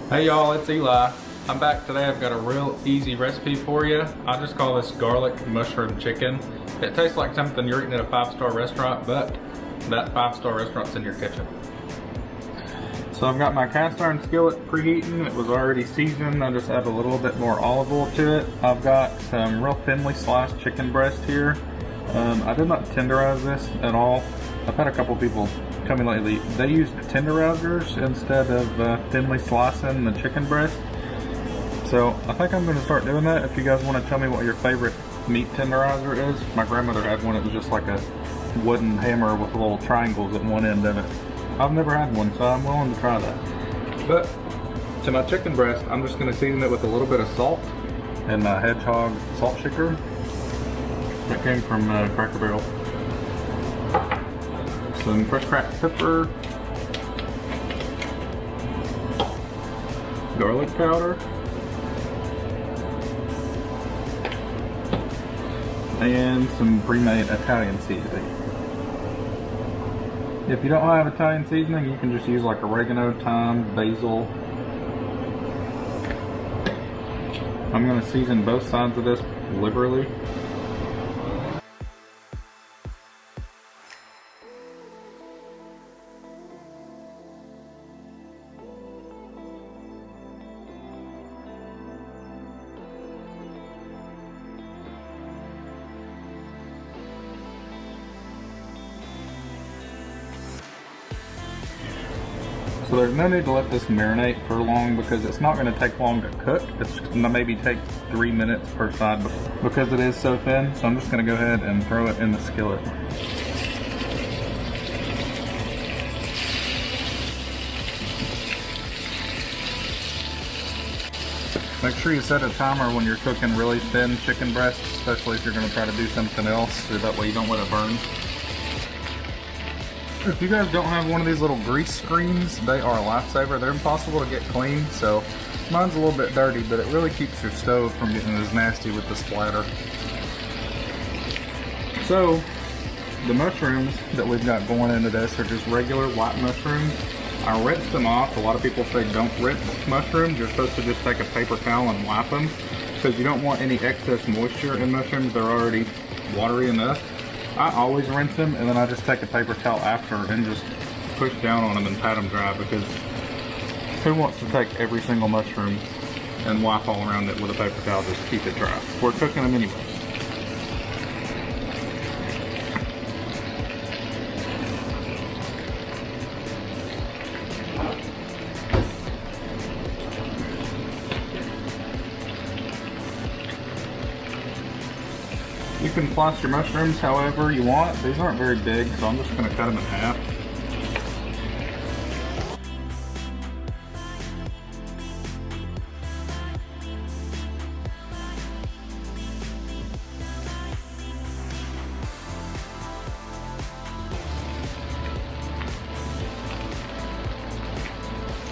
Hey y'all, it's Eli. I'm back today. I've got a real easy recipe for you. I just call this garlic mushroom chicken. It tastes like something you're eating at a 5-star restaurant, but that 5-star restaurant's in your kitchen. So I've got my cast iron skillet preheating. It was already seasoned. I just add a little bit more olive oil to it. I've got some real thinly sliced chicken breast here. I did not tenderize this at all. I've had a couple people tell me lately they use tenderizers instead of thinly slicing the chicken breast. So I think I'm going to start doing that. If you guys want to tell me what your favorite meat tenderizer is. My grandmother had one. It was just like a wooden hammer with little triangles at one end of it. I've never had one, so I'm willing to try that. But to my chicken breast, I'm just going to season it with a little bit of salt and my Hedgehog salt shaker that came from Cracker Barrel. Some fresh cracked pepper, garlic powder, and some pre-made Italian seasoning. If you don't have Italian seasoning, you can just use like oregano, thyme, basil. I'm going to season both sides of this liberally. So there's no need to let this marinate for long because it's not going to take long to cook. It's going to maybe take 3 minutes per side because it is so thin. So I'm just going to go ahead and throw it in the skillet. Make sure you set a timer when you're cooking really thin chicken breasts, especially if you're going to try to do something else, so that way you don't let it burn. If you guys don't have one of these little grease screens, they are a lifesaver. They're impossible to get clean, so mine's a little bit dirty, but it really keeps your stove from getting as nasty with the splatter. So, the mushrooms that we've got going into this are just regular white mushrooms. I rinse them off. A lot of people say don't rinse mushrooms. You're supposed to just take a paper towel and wipe them because you don't want any excess moisture in mushrooms. They're already watery enough. I always rinse them, and then I just take a paper towel after and just push down on them and pat them dry, because who wants to take every single mushroom and wipe all around it with a paper towel just to keep it dry? We're cooking them anyways. You can slice your mushrooms however you want. These aren't very big, so I'm just going to cut them in half.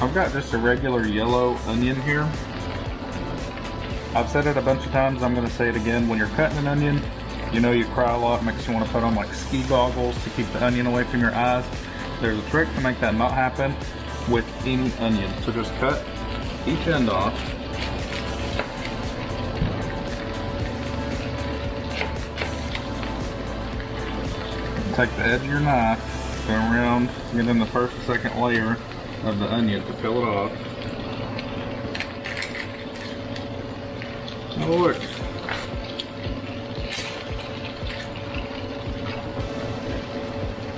I've got just a regular yellow onion here. I've said it a bunch of times, I'm going to say it again. When you're cutting an onion, you know you cry a lot, makes you want to put on like ski goggles to keep the onion away from your eyes. There's a trick to make that not happen with any onion. So just cut each end off. Take the edge of your knife, go around, get in the first or second layer of the onion to peel it off. Oh look.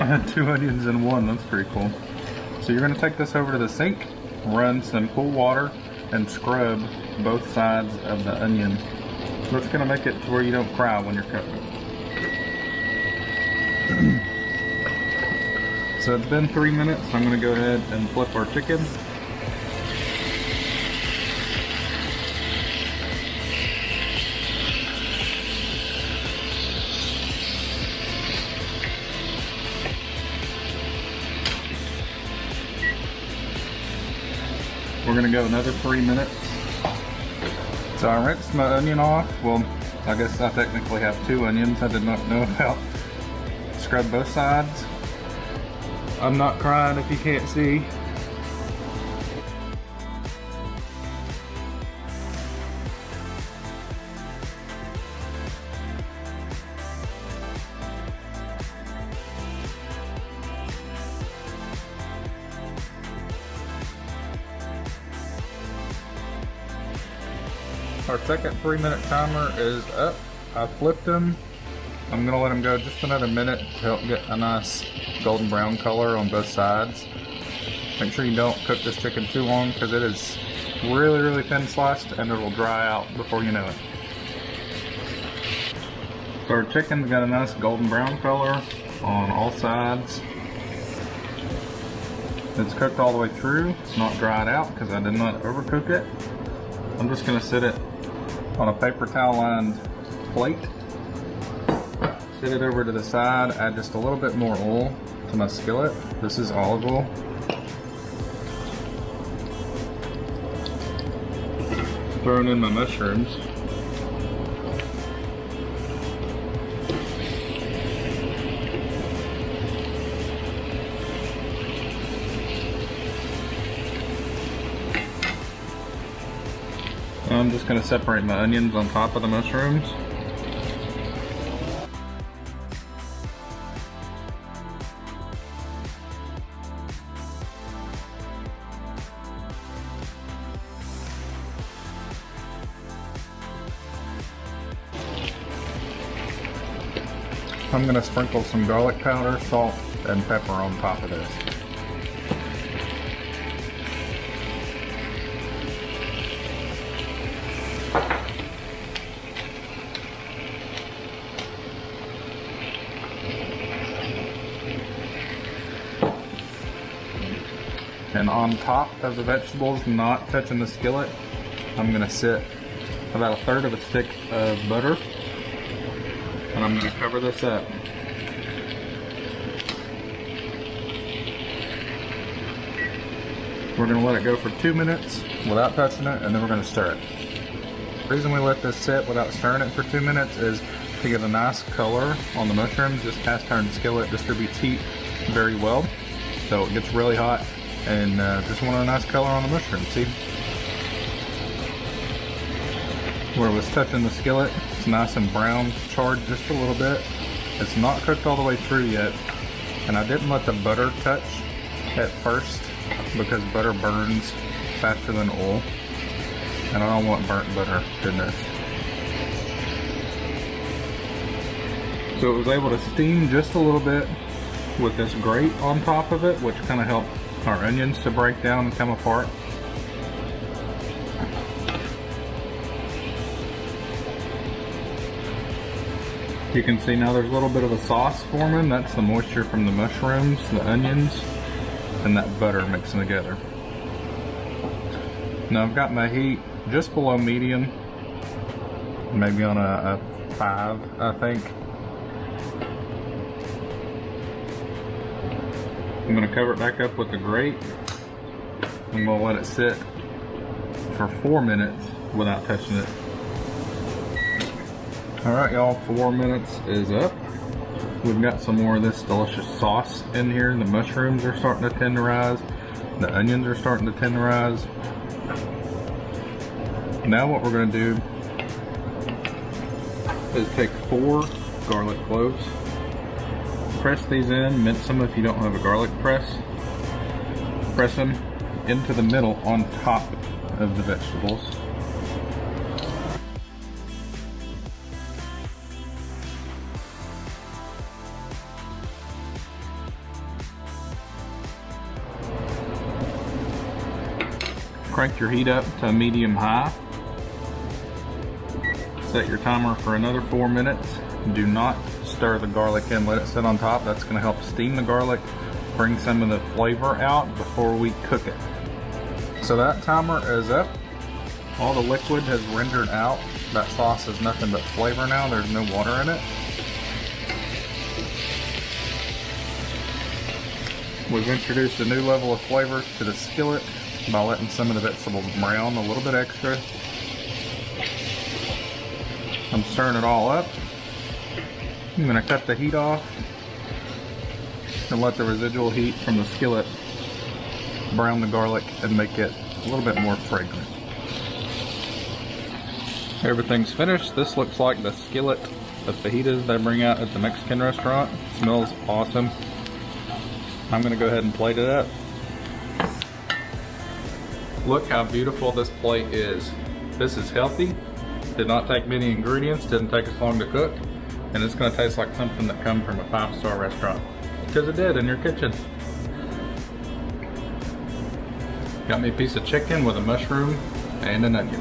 I had 2 onions in one, that's pretty cool. So you're going to take this over to the sink, run some cool water, and scrub both sides of the onion. That's going to make it to where you don't cry when you're cooking. So it's been 3 minutes, so I'm going to go ahead and flip our chicken. We're gonna go another 3 minutes. So I rinsed my onion off. Well, I guess I technically have 2 onions I did not know about. Scrub both sides. I'm not crying if you can't see. Our second 3-minute timer is up. I flipped him. I'm gonna let him go just another minute to help get a nice golden brown color on both sides. Make sure you don't cook this chicken too long because it is really, really thin sliced and it will dry out before you know it. So our chicken's got a nice golden brown color on all sides. It's cooked all the way through. It's not dried out because I did not overcook it. I'm just gonna sit it on a paper towel lined plate. Sit it over to the side, add just a little bit more oil to my skillet. This is olive oil. Throwing in my mushrooms. I'm just going to separate my onions on top of the mushrooms. I'm going to sprinkle some garlic powder, salt, and pepper on top of this. And on top of the vegetables, not touching the skillet, I'm going to sit about 1/3 of a stick of butter. And I'm going to cover this up. We're going to let it go for 2 minutes without touching it, and then we're going to stir it. The reason we let this sit without stirring it for 2 minutes is to get a nice color on the mushrooms. This cast iron skillet distributes heat very well, so it gets really hot, and just want a nice color on the mushroom. See? Where it was touching the skillet, it's nice and brown, charred just a little bit. It's not cooked all the way through yet, and I didn't let the butter touch at first because butter burns faster than oil, and I don't want burnt butter in this. So it was able to steam just a little bit with this grate on top of it, which kind of helped our onions to break down and come apart. You can see now there's a little bit of a sauce forming. That's the moisture from the mushrooms, the onions, and that butter mixing together. Now I've got my heat just below medium, maybe on a 5, I think. I'm going to cover it back up with the grate. I'm going to let it sit for 4 minutes without touching it. Alright y'all, 4 minutes is up. We've got some more of this delicious sauce in here. The mushrooms are starting to tenderize. The onions are starting to tenderize. Now what we're going to do is take 4 garlic cloves. Press these in, mince them if you don't have a garlic press. Press them into the middle on top of the vegetables. Crank your heat up to medium-high. Set your timer for another 4 minutes. Do not stir the garlic in, let it sit on top. That's going to help steam the garlic, bring some of the flavor out before we cook it. So that timer is up. All the liquid has rendered out. That sauce is nothing but flavor now. There's no water in it. We've introduced a new level of flavor to the skillet by letting some of the vegetables brown a little bit extra. I'm stirring it all up. I'm going to cut the heat off and let the residual heat from the skillet brown the garlic and make it a little bit more fragrant. Everything's finished. This looks like the skillet of fajitas they bring out at the Mexican restaurant. It smells awesome. I'm going to go ahead and plate it up. Look how beautiful this plate is. This is healthy, Did not take many ingredients, didn't take us long to cook, and it's gonna taste like something that come from a 5-star restaurant. Because it did in your kitchen. Got me a piece of chicken with a mushroom and an onion.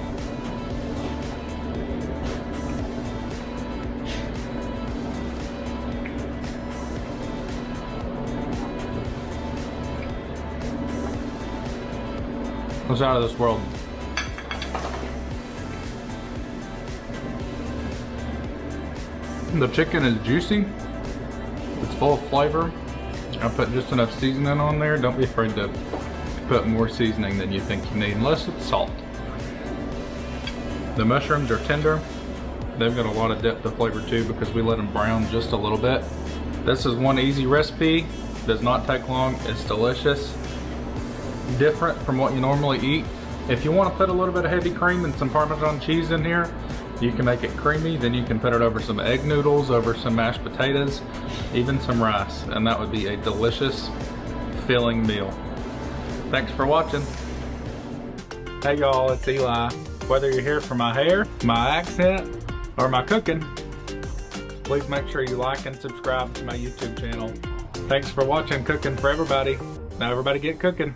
It was out of this world. The chicken is juicy. It's full of flavor. I put just enough seasoning on there. Don't be afraid to put more seasoning than you think you need, unless it's salt. The mushrooms are tender. They've got a lot of depth of flavor too because we let them brown just a little bit. This is one easy recipe. Does not take long. It's delicious. Different from what you normally eat. If you want to put a little bit of heavy cream and some Parmesan cheese in here, you can make it creamy. Then you can put it over some egg noodles, over some mashed potatoes, even some rice, and that would be a delicious, filling meal. Thanks for watching. Hey y'all, it's Eli. Whether you're here for my hair, my accent, or my cooking, please make sure you like and subscribe to my YouTube channel. Thanks for watching Cooking for Everybody. Now everybody get cooking.